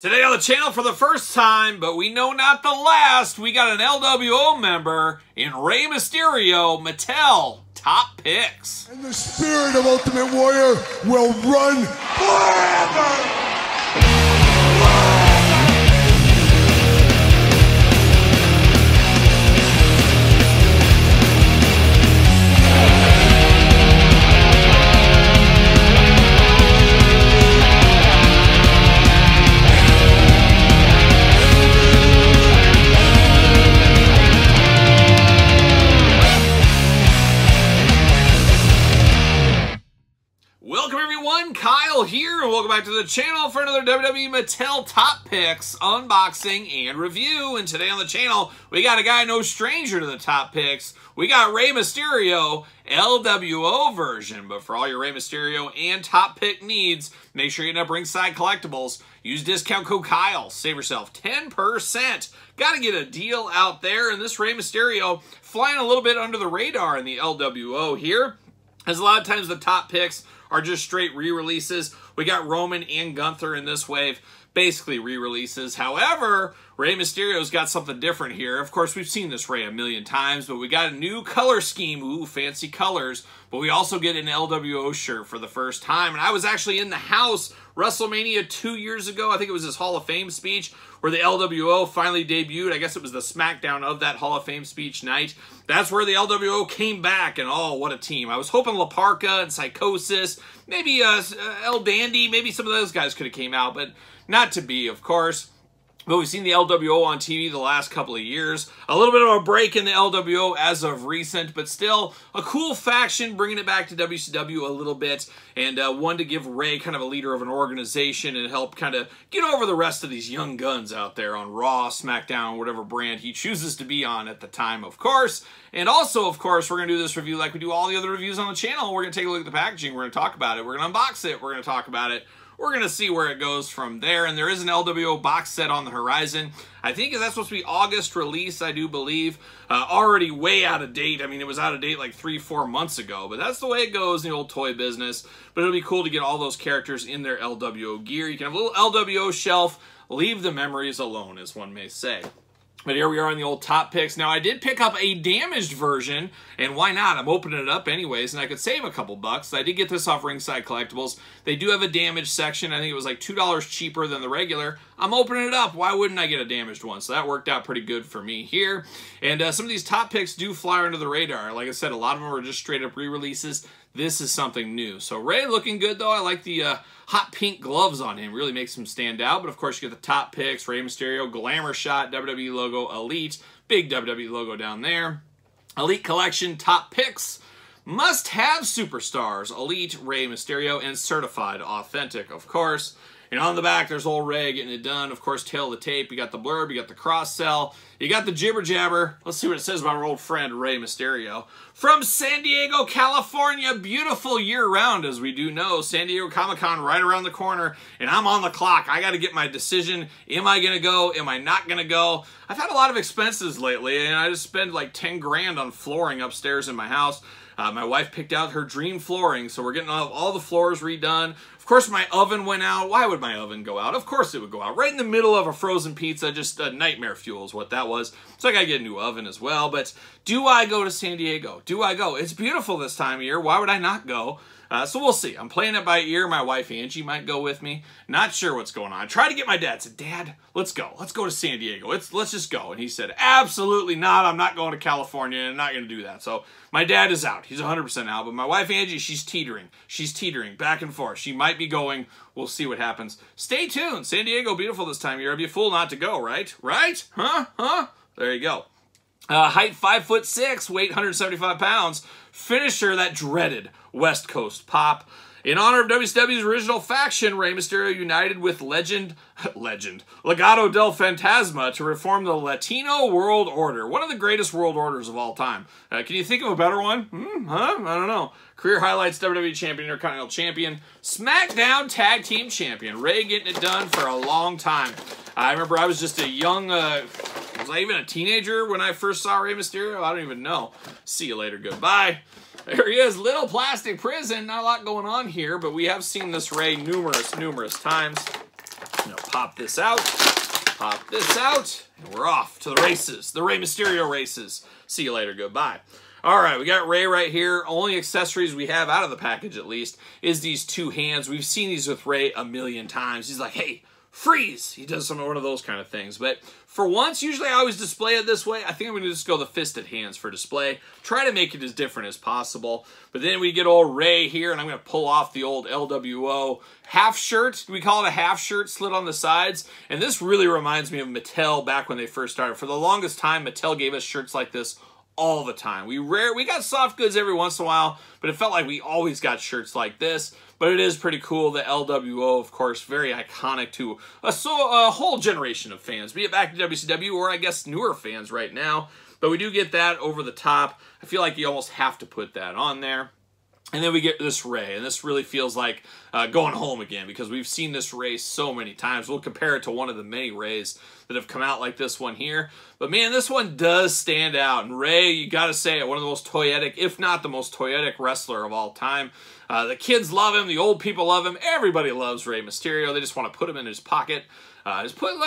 Today on the channel for the first time, but we know not the last, we got an LWO member in Rey Mysterio, Mattel Top Picks. And the spirit of Ultimate Warrior will run forever! Welcome everyone, Kyle here, and welcome back to the channel for another WWE Mattel Top Picks unboxing and review. And today on the channel, we got a guy no stranger to the Top Picks. We got Rey Mysterio LWO version. But for all your Rey Mysterio and Top Pick needs, make sure you hit up Ringside Collectibles. Use discount code Kyle. Save yourself 10%. Got to get a deal out there. And this Rey Mysterio flying a little bit under the radar in the LWO here. As a lot of times the Top Picks are just straight re-releases. We got Roman and Gunther in this wave, basically re-releases. However, Rey Mysterio's got something different here. Of course, we've seen this Rey a million times, but we got a new color scheme. Ooh, fancy colors. But we also get an LWO shirt for the first time. And I was actually in the house WrestleMania 2 years ago. I think it was his Hall of Fame speech where the LWO finally debuted. I guess it was the SmackDown of that Hall of Fame speech night. That's where the LWO came back, and oh, what a team. I was hoping La Parka and Psychosis, maybe El Dandy, maybe some of those guys could have came out, but not to be, of course. But we've seen the LWO on TV the last couple of years. A little bit of a break in the LWO as of recent, but still a cool faction, bringing it back to WCW a little bit, and one to give Rey kind of a leader of an organization and help kind of get over the rest of these young guns out there on Raw, SmackDown, whatever brand he chooses to be on at the time, of course. And also, of course, we're going to do this review like we do all the other reviews on the channel. We're going to take a look at the packaging. We're going to talk about it. We're going to unbox it. We're going to talk about it. We're going to see where it goes from there, and there is an LWO box set on the horizon. I think that's supposed to be August release, I do believe. Already way out of date. I mean, it was out of date like 3-4 months ago, but that's the way it goes in the old toy business. But it'll be cool to get all those characters in their LWO gear. You can have a little LWO shelf. Leave the memories alone, as one may say. But here we are in the old Top Picks. Now, I did pick up a damaged version, and why not? I'm opening it up anyways, and I could save a couple bucks. I did get this off Ringside Collectibles. They do have a damaged section. I think it was like $2 cheaper than the regular. I'm opening it up. Why wouldn't I get a damaged one? So that worked out pretty good for me here. And some of these Top Picks do fly under the radar. Like I said, a lot of them are just straight up re-releases. This is something new. So Rey looking good, though. I like the hot pink gloves on him. Really makes him stand out. But, of course, you get the Top Picks, Rey Mysterio, Glamour Shot, WWE logo, Elite. Big WWE logo down there. Elite Collection, Top Picks. Must-have superstars, Elite, Rey Mysterio, and Certified Authentic, of course. And on the back, there's old Rey getting it done. Of course, tail of the tape. You got the blurb. You got the cross-sell. You got the jibber-jabber. Let's see what it says about our old friend, Rey Mysterio. From San Diego, California. Beautiful year-round, as we do know. San Diego Comic-Con right around the corner. And I'm on the clock. I got to get my decision. Am I going to go? Am I not going to go? I've had a lot of expenses lately, and I just spend like 10 grand on flooring upstairs in my house. My wife picked out her dream flooring, so we're getting all the floors redone. Of course, my oven went out. Why would my oven go out? Of course it would go out. Right in the middle of a frozen pizza, just nightmare fuel is what that was. So I got to get a new oven as well. But do I go to San Diego? Do I go? It's beautiful this time of year. Why would I not go? So we'll see. I'm playing it by ear. My wife, Angie, might go with me. Not sure what's going on. I tried to get my dad. I said, Dad, let's go. Let's go to San Diego. Let's just go. And he said, absolutely not. I'm not going to California. I'm not going to do that. So my dad is out. He's 100% out. But my wife, Angie, she's teetering. She's teetering back and forth. She might be going. We'll see what happens. Stay tuned. San Diego, beautiful this time of year. I'd be a fool not to go, right? Right? Huh? There you go. Height 5'6", weight 175 pounds. Finisher, that dreaded West Coast pop. In honor of WCW's original faction, Rey Mysterio united with Legado del Fantasma to reform the Latino World Order. One of the greatest world orders of all time. Can you think of a better one? I don't know. Career highlights, WWE Champion, Intercontinental Champion, SmackDown Tag Team Champion. Rey getting it done for a long time. I remember I was just a young... was I even a teenager when I first saw Rey Mysterio? I don't even know. See you later. Goodbye. There he is. Little plastic prison. Not a lot going on here, but we have seen this Rey numerous times. Now pop this out. Pop this out. And we're off to the races. The Rey Mysterio races. See you later. Goodbye. All right, we got Rey right here. Only accessories we have out of the package, at least, is these two hands. We've seen these with Rey a million times. He's like, hey, freeze! He does one of those kind of things. But for once, usually I always display it this way. I think I'm going to just go the fisted hands for display. Try to make it as different as possible. But then we get old Rey here, and I'm going to pull off the old LWO half shirt. We call it a half shirt slit on the sides. And this really reminds me of Mattel back when they first started. For the longest time, Mattel gave us shirts like this all the time. We got soft goods every once in a while, but it felt like we always got shirts like this. But it is pretty cool. The LWO, of course, very iconic to a whole generation of fans, be it back to WCW or I guess newer fans right now. But we do get that over the top. I feel like you almost have to put that on there. And then we get this Rey, and this really feels like going home again because we've seen this Rey so many times. We'll compare it to one of the many Reys that have come out like this one here. But man, this one does stand out. And Rey, you got to say it, one of the most toyetic, if not the most toyetic wrestler of all time. The kids love him. The old people love him. Everybody loves Rey Mysterio. They just want to put him in his pocket. Let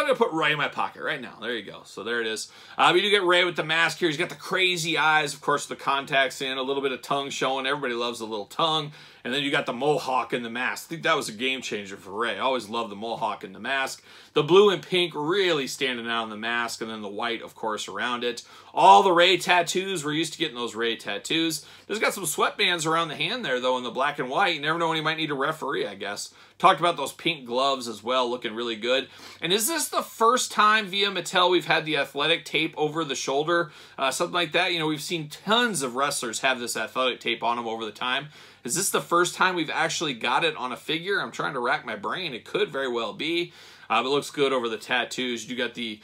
me put Rey in my pocket right now. There you go. So there it is. We do get Rey with the mask here. He's got the crazy eyes. Of course, the contacts in. A little bit of tongue showing. Everybody loves the little tongue. And then you got the mohawk in the mask. I think that was a game changer for Rey. I always loved the mohawk in the mask. The blue and pink really standing out in the mask. And then the white, of course, around it. All the Rey tattoos. We're used to getting those Rey tattoos. There's got some sweatbands around the hand there, though, in the black and white. You never know when you might need a referee, I guess. Talked about those pink gloves as well, looking really good. And is this the first time via Mattel we've had the athletic tape over the shoulder? Something like that. You know, we've seen tons of wrestlers have this athletic tape on them over the time. Is this the first time we've actually got it on a figure? I'm trying to rack my brain. It could very well be. But it looks good over the tattoos. You got the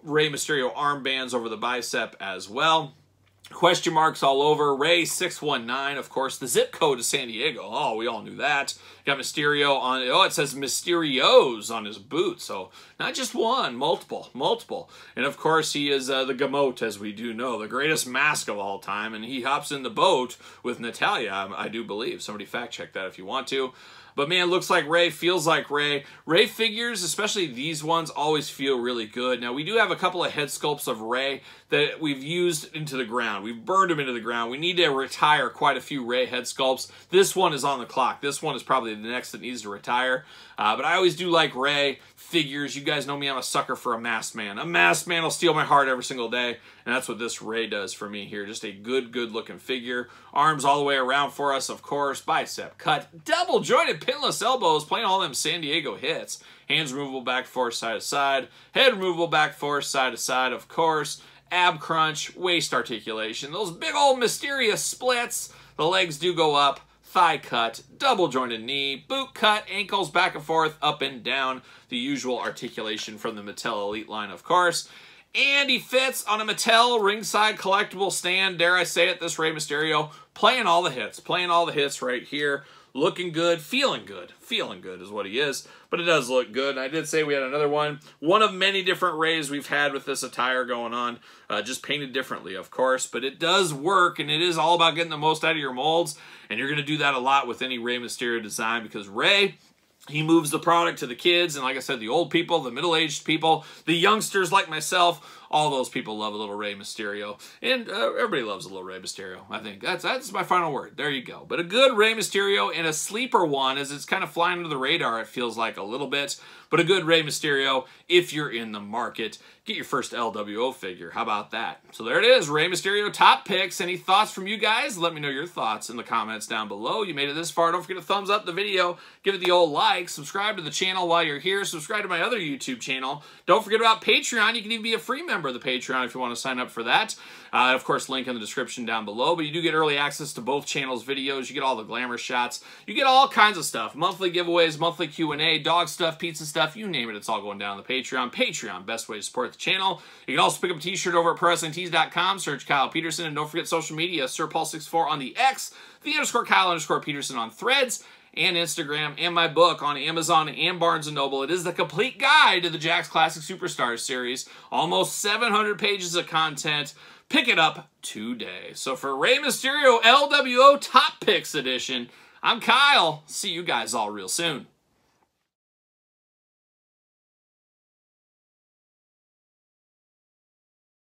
Rey Mysterio armbands over the bicep as well. Question marks all over. Rey 619, of course. The zip code is San Diego. Oh, we all knew that. Got Mysterio on, oh, it says Mysterios on his boot. So not just one, multiple. And of course, he is the Gamot, as we do know, the greatest mask of all time. And he hops in the boat with Natalya, I do believe. Somebody fact check that if you want to. But man, looks like Rey, feels like Rey. Rey figures, especially these ones, always feel really good. Now, we do have a couple of head sculpts of Rey that we've used into the ground. We've burned them into the ground. We need to retire quite a few Rey head sculpts. This one is on the clock. This one is probably the next that needs to retire. But I always do like Rey figures. You guys know me, I'm a sucker for a masked man. A masked man will steal my heart every single day. And that's what this Rey does for me here. Just a good looking figure. Arms all the way around for us, of course. Bicep cut. Double jointed pinless elbows. Playing all them San Diego hits. Hands removable back forth, side to side. Head removable back forth, side to side, of course. Ab crunch. Waist articulation. Those big old mysterious splits. The legs do go up. Thigh cut, double jointed knee, boot cut, ankles back and forth, up and down. The usual articulation from the Mattel Elite line, of course. And he fits on a Mattel ringside collectible stand, dare I say it, this Rey Mysterio. Playing all the hits right here. Looking good, feeling good. Feeling good is what he is, but it does look good. And I did say we had another one. One of many different Reys we've had with this attire going on. Just painted differently, of course. But it does work, and it is all about getting the most out of your molds. And you're going to do that a lot with any Rey Mysterio design because Rey, he moves the product to the kids. And like I said, the old people, the middle-aged people, the youngsters like myself, all those people love a little Rey Mysterio. And everybody loves a little Rey Mysterio, I think. That's my final word. There you go. But a good Rey Mysterio and a sleeper one, as it's kind of flying under the radar, it feels like a little bit. But a good Rey Mysterio if you're in the market. Get your first LWO figure. How about that? So there it is. Rey Mysterio top picks. Any thoughts from you guys? Let me know your thoughts in the comments down below. You made it this far. Don't forget to thumbs up the video. Give it the old like. Subscribe to the channel while you're here. Subscribe to my other YouTube channel. Don't forget about Patreon. You can even be a free member of the Patreon if you want to sign up for that. Of course, link in the description down below. But you do get early access to both channels' videos. You get all the glamour shots. You get all kinds of stuff. Monthly giveaways, monthly Q&A, dog stuff, pizza stuff, you name it. It's all going down on the Patreon. Patreon, best way to support the channel. You can also pick up a t-shirt over at ProWrestlingTees.com. Search Kyle Peterson. And don't forget social media. SirPaul64 on the X. The _Kyle_Peterson on Threads and Instagram, and my book on Amazon and Barnes & Noble. It is the complete guide to the Jakks Classic Superstars series. Almost 700 pages of content. Pick it up today. So for Rey Mysterio LWO Top Picks Edition, I'm Kyle. See you guys all real soon.